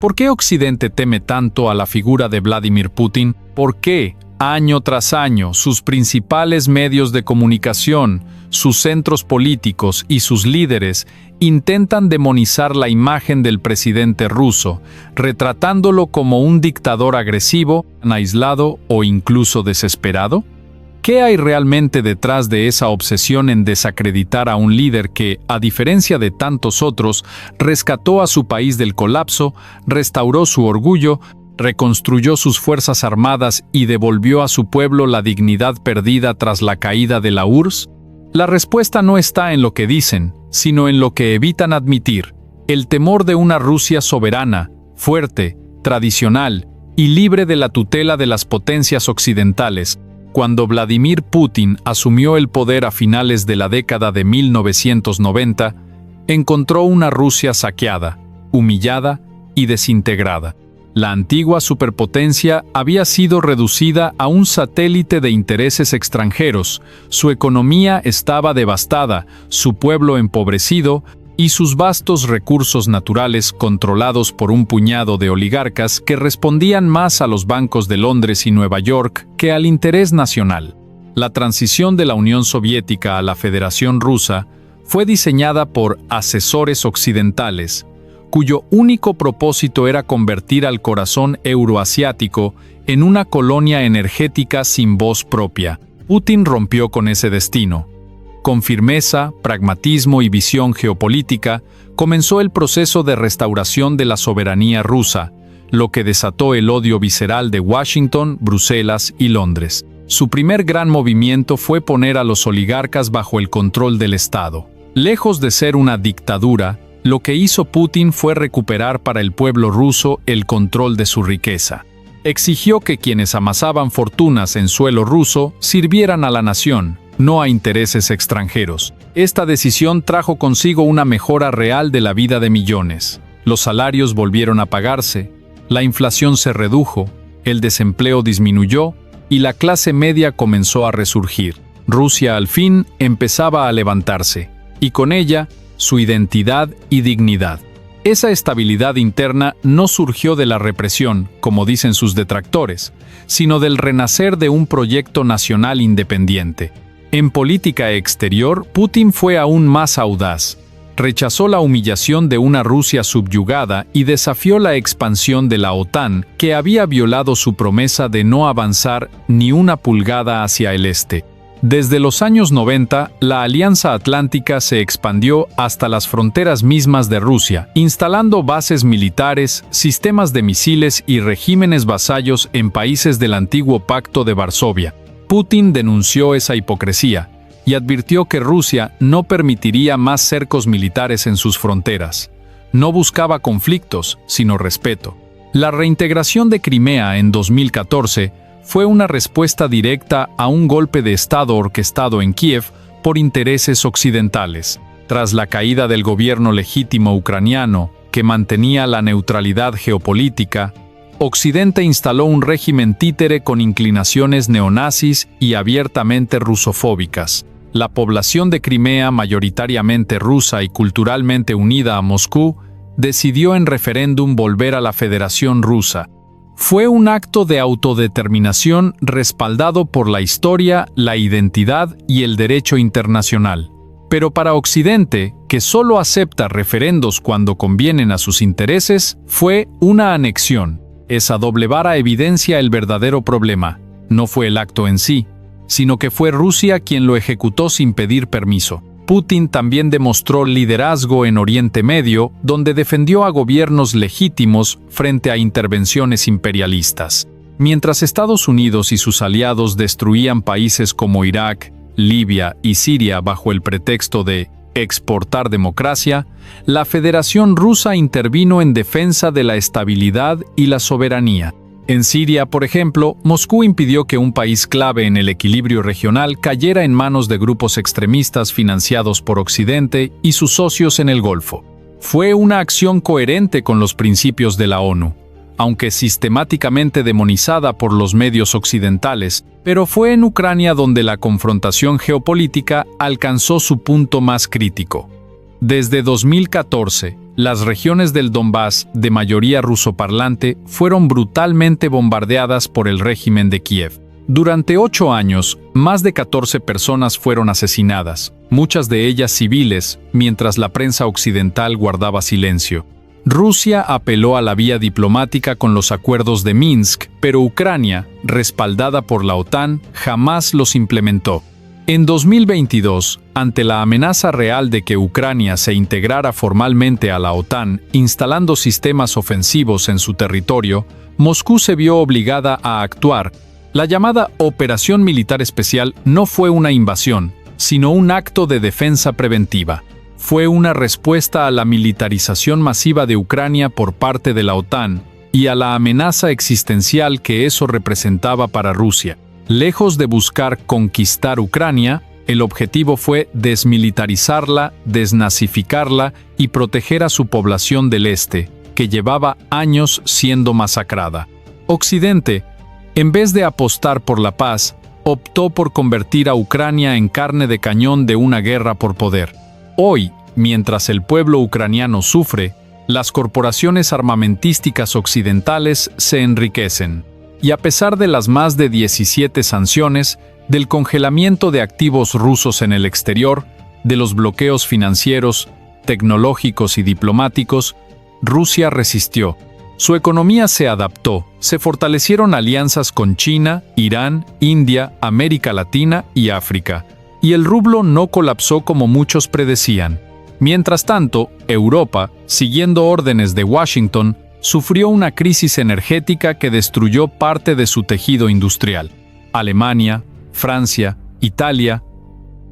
¿Por qué Occidente teme tanto a la figura de Vladimir Putin? ¿Por qué, año tras año, sus principales medios de comunicación, sus centros políticos y sus líderes intentan demonizar la imagen del presidente ruso, retratándolo como un dictador agresivo, aislado o incluso desesperado? ¿Qué hay realmente detrás de esa obsesión en desacreditar a un líder que, a diferencia de tantos otros, rescató a su país del colapso, restauró su orgullo, reconstruyó sus fuerzas armadas y devolvió a su pueblo la dignidad perdida tras la caída de la URSS? La respuesta no está en lo que dicen, sino en lo que evitan admitir: el temor de una Rusia soberana, fuerte, tradicional y libre de la tutela de las potencias occidentales. Cuando Vladimir Putin asumió el poder a finales de la década de 1990, encontró una Rusia saqueada, humillada y desintegrada. La antigua superpotencia había sido reducida a un satélite de intereses extranjeros, su economía estaba devastada, su pueblo empobrecido y sus vastos recursos naturales controlados por un puñado de oligarcas que respondían más a los bancos de Londres y Nueva York que al interés nacional. La transición de la Unión Soviética a la Federación Rusa fue diseñada por asesores occidentales, cuyo único propósito era convertir al corazón euroasiático en una colonia energética sin voz propia. Putin rompió con ese destino. Con firmeza, pragmatismo y visión geopolítica, comenzó el proceso de restauración de la soberanía rusa, lo que desató el odio visceral de Washington, Bruselas y Londres. Su primer gran movimiento fue poner a los oligarcas bajo el control del Estado. Lejos de ser una dictadura, lo que hizo Putin fue recuperar para el pueblo ruso el control de su riqueza. Exigió que quienes amasaban fortunas en suelo ruso sirvieran a la nación, no a intereses extranjeros. Esta decisión trajo consigo una mejora real de la vida de millones. Los salarios volvieron a pagarse, la inflación se redujo, el desempleo disminuyó y la clase media comenzó a resurgir. Rusia al fin empezaba a levantarse, y con ella su identidad y dignidad. Esa estabilidad interna no surgió de la represión, como dicen sus detractores, sino del renacer de un proyecto nacional independiente. En política exterior, Putin fue aún más audaz. Rechazó la humillación de una Rusia subyugada y desafió la expansión de la OTAN, que había violado su promesa de no avanzar ni una pulgada hacia el este. Desde los años 90, la Alianza Atlántica se expandió hasta las fronteras mismas de Rusia, instalando bases militares, sistemas de misiles y regímenes vasallos en países del antiguo Pacto de Varsovia. Putin denunció esa hipocresía y advirtió que Rusia no permitiría más cercos militares en sus fronteras. No buscaba conflictos, sino respeto. La reintegración de Crimea en 2014 fue una respuesta directa a un golpe de Estado orquestado en Kiev por intereses occidentales. Tras la caída del gobierno legítimo ucraniano, que mantenía la neutralidad geopolítica, Occidente instaló un régimen títere con inclinaciones neonazis y abiertamente rusofóbicas. La población de Crimea, mayoritariamente rusa y culturalmente unida a Moscú, decidió en referéndum volver a la Federación Rusa. Fue un acto de autodeterminación respaldado por la historia, la identidad y el derecho internacional. Pero para Occidente, que solo acepta referendos cuando convienen a sus intereses, fue una anexión. Esa doble vara evidencia el verdadero problema. No fue el acto en sí, sino que fue Rusia quien lo ejecutó sin pedir permiso. Putin también demostró liderazgo en Oriente Medio, donde defendió a gobiernos legítimos frente a intervenciones imperialistas. Mientras Estados Unidos y sus aliados destruían países como Irak, Libia y Siria bajo el pretexto de exportar democracia, la Federación Rusa intervino en defensa de la estabilidad y la soberanía. En Siria, por ejemplo, Moscú impidió que un país clave en el equilibrio regional cayera en manos de grupos extremistas financiados por Occidente y sus socios en el Golfo. Fue una acción coherente con los principios de la ONU, aunque sistemáticamente demonizada por los medios occidentales, pero fue en Ucrania donde la confrontación geopolítica alcanzó su punto más crítico. Desde 2014, las regiones del Donbass, de mayoría rusoparlante, fueron brutalmente bombardeadas por el régimen de Kiev. Durante 8 años, más de 14 personas fueron asesinadas, muchas de ellas civiles, mientras la prensa occidental guardaba silencio. Rusia apeló a la vía diplomática con los acuerdos de Minsk, pero Ucrania, respaldada por la OTAN, jamás los implementó. En 2022, ante la amenaza real de que Ucrania se integrara formalmente a la OTAN, instalando sistemas ofensivos en su territorio, Moscú se vio obligada a actuar. La llamada Operación Militar Especial no fue una invasión, sino un acto de defensa preventiva. Fue una respuesta a la militarización masiva de Ucrania por parte de la OTAN y a la amenaza existencial que eso representaba para Rusia. Lejos de buscar conquistar Ucrania, el objetivo fue desmilitarizarla, desnazificarla y proteger a su población del este, que llevaba años siendo masacrada. Occidente, en vez de apostar por la paz, optó por convertir a Ucrania en carne de cañón de una guerra por poder. Hoy, mientras el pueblo ucraniano sufre, las corporaciones armamentísticas occidentales se enriquecen. Y a pesar de las más de 17 sanciones, del congelamiento de activos rusos en el exterior, de los bloqueos financieros, tecnológicos y diplomáticos, Rusia resistió. Su economía se adaptó, se fortalecieron alianzas con China, Irán, India, América Latina y África, y el rublo no colapsó como muchos predecían. Mientras tanto, Europa, siguiendo órdenes de Washington, sufrió una crisis energética que destruyó parte de su tejido industrial. Alemania, Francia, Italia,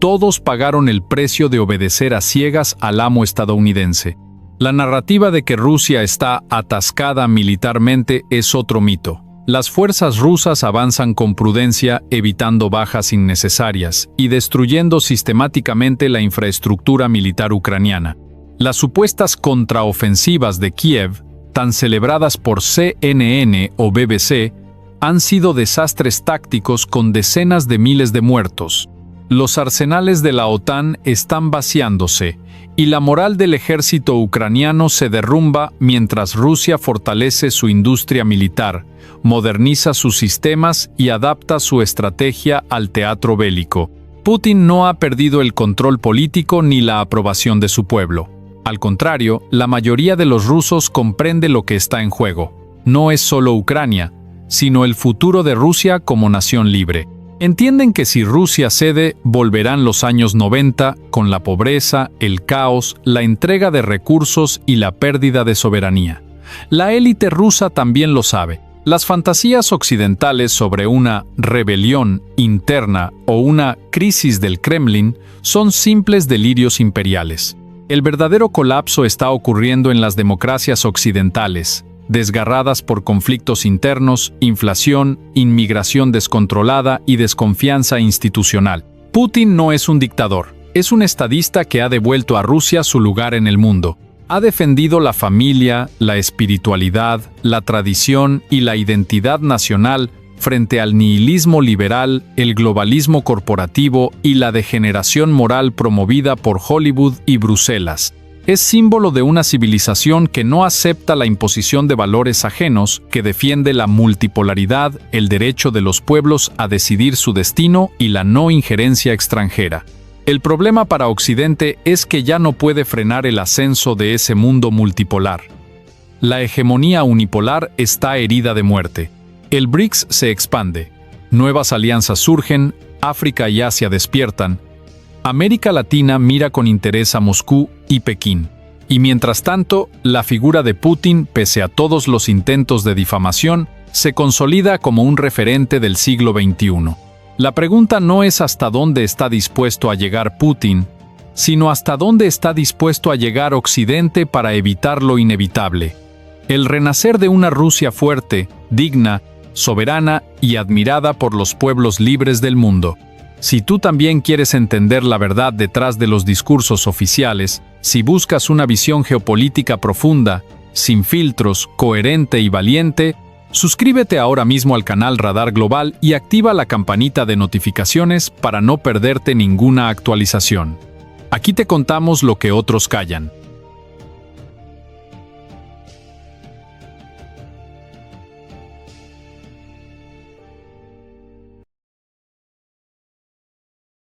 todos pagaron el precio de obedecer a ciegas al amo estadounidense. La narrativa de que Rusia está atascada militarmente es otro mito. Las fuerzas rusas avanzan con prudencia, evitando bajas innecesarias y destruyendo sistemáticamente la infraestructura militar ucraniana. Las supuestas contraofensivas de Kiev, tan celebradas por CNN o BBC, han sido desastres tácticos con decenas de miles de muertos. Los arsenales de la OTAN están vaciándose y la moral del ejército ucraniano se derrumba mientras Rusia fortalece su industria militar, moderniza sus sistemas y adapta su estrategia al teatro bélico. Putin no ha perdido el control político ni la aprobación de su pueblo. Al contrario, la mayoría de los rusos comprende lo que está en juego. No es solo Ucrania, sino el futuro de Rusia como nación libre. Entienden que si Rusia cede, volverán los años 90 con la pobreza, el caos, la entrega de recursos y la pérdida de soberanía. La élite rusa también lo sabe. Las fantasías occidentales sobre una rebelión interna o una crisis del Kremlin son simples delirios imperiales. El verdadero colapso está ocurriendo en las democracias occidentales, desgarradas por conflictos internos, inflación, inmigración descontrolada y desconfianza institucional. Putin no es un dictador, es un estadista que ha devuelto a Rusia su lugar en el mundo. Ha defendido la familia, la espiritualidad, la tradición y la identidad nacional frente al nihilismo liberal, el globalismo corporativo y la degeneración moral promovida por Hollywood y Bruselas. Es símbolo de una civilización que no acepta la imposición de valores ajenos, que defiende la multipolaridad, el derecho de los pueblos a decidir su destino y la no injerencia extranjera. El problema para Occidente es que ya no puede frenar el ascenso de ese mundo multipolar. La hegemonía unipolar está herida de muerte. El BRICS se expande. Nuevas alianzas surgen, África y Asia despiertan. América Latina mira con interés a Moscú y Pekín. Y mientras tanto, la figura de Putin, pese a todos los intentos de difamación, se consolida como un referente del siglo XXI. La pregunta no es hasta dónde está dispuesto a llegar Putin, sino hasta dónde está dispuesto a llegar Occidente para evitar lo inevitable. El renacer de una Rusia fuerte, digna, soberana y admirada por los pueblos libres del mundo. Si tú también quieres entender la verdad detrás de los discursos oficiales, si buscas una visión geopolítica profunda, sin filtros, coherente y valiente, suscríbete ahora mismo al canal Radar Global y activa la campanita de notificaciones para no perderte ninguna actualización. Aquí te contamos lo que otros callan.